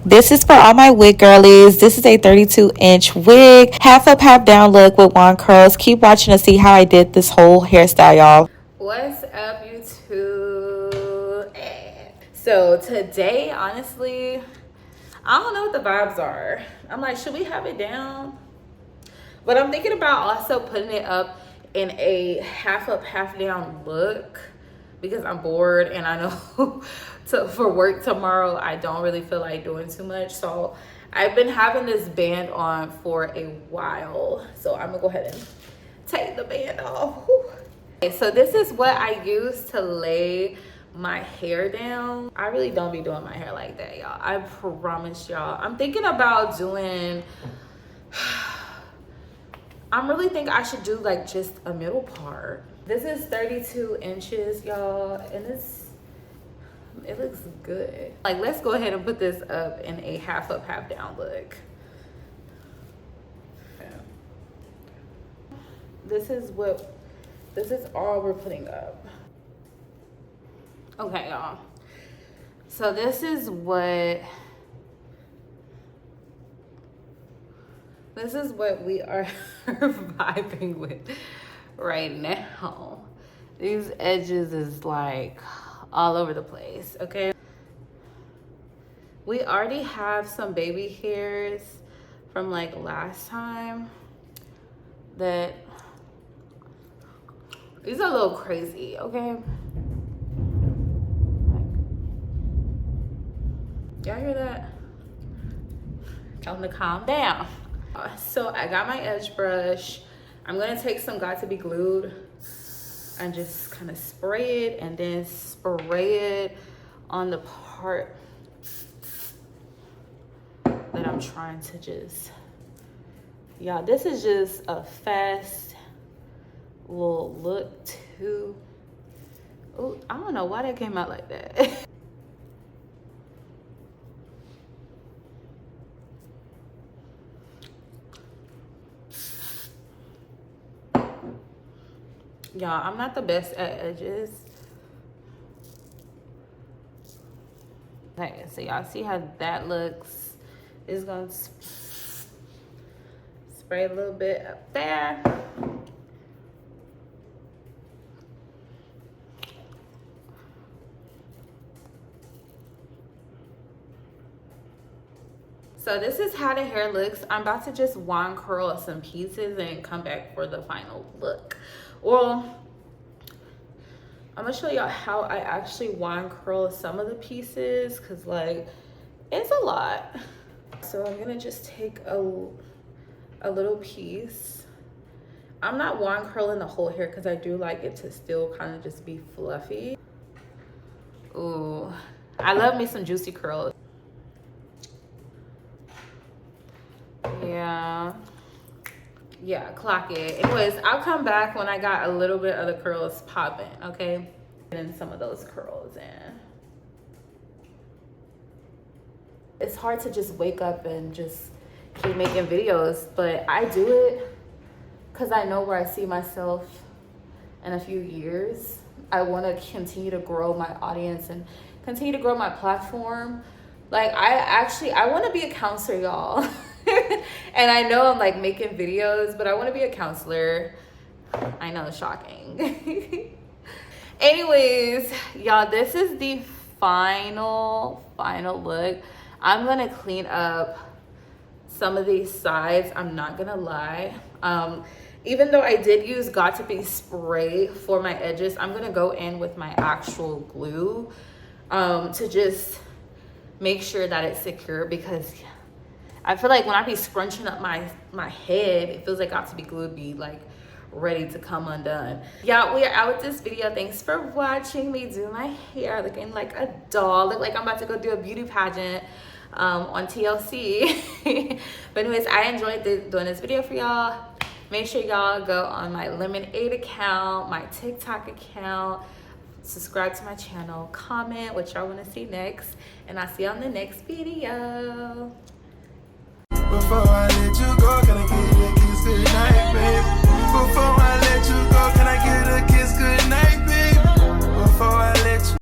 This is for all my wig girlies. This is a 32-inch wig, half up, half down look with wand curls. Keep watching to see how I did this whole hairstyle, y'all. What's up, YouTube? So today, honestly, I don't know what the vibes are. I'm like, should we have it down? But I'm thinking about also putting it up in a half up, half down look because I'm bored and I know for work tomorrow, I don't really feel like doing too much. So I've been having this band on for a while. So I'm gonna go ahead and take the band off. Whew. Okay, so this is what I use to lay my hair down. I really don't be doing my hair like that, y'all. I promise y'all. I'm thinking about doing, I'm really thinking I should do like just a middle part. This is 32 inches, y'all, and it looks good. Like, let's go ahead and put this up in a half up, half down look. This is all we're putting up. Okay, y'all. So this is what we are vibing with right now. These edges is like all over the place, okay? We already have some baby hairs from like last time that these are a little crazy, okay? Y'all hear that? Tell them to calm down. So I got my edge brush. I'm gonna take some Got to Be Glued and just kind of spray it and then spray it on the part that I'm trying to just, y'all, this is just a fast little look too. Oh, I don't know why that came out like that. Y'all, I'm not the best at edges. Okay, so y'all see how that looks. It's gonna spray a little bit up there. So this is how the hair looks. I'm about to just wand curl some pieces and come back for the final look. Well, I'm gonna show y'all how I actually wand curl some of the pieces because like it's a lot. So I'm gonna just take a little piece. I'm not wand curling the whole hair because I do like it to still kind of just be fluffy. Ooh, I love me some juicy curls. Yeah, clock it. Anyways, I'll come back when I got a little bit of the curls popping, okay? Getting some of those curls in. It's hard to just wake up and just keep making videos, but I do it because I know where I see myself in a few years. I want to continue to grow my audience and continue to grow my platform. Like, I want to be a counselor, y'all. And I know I'm like making videos, but I want to be a counselor. I know, shocking. Anyways, y'all, this is the final look. I'm gonna clean up some of these sides. I'm not gonna lie. Even though I did use Got to Be spray for my edges, I'm gonna go in with my actual glue to just make sure that it's secure, because I feel like when I be scrunching up my head, it feels like Got to Be Glued be like ready to come undone. Y'all, we are out with this video. Thanks for watching me do my hair looking like a doll. Look like I'm about to go do a beauty pageant on TLC. But anyways, I enjoyed doing this video for y'all. Make sure y'all go on my Lemonade account, my TikTok account, subscribe to my channel, comment what y'all want to see next, and I'll see you on the next video. Before I let you go,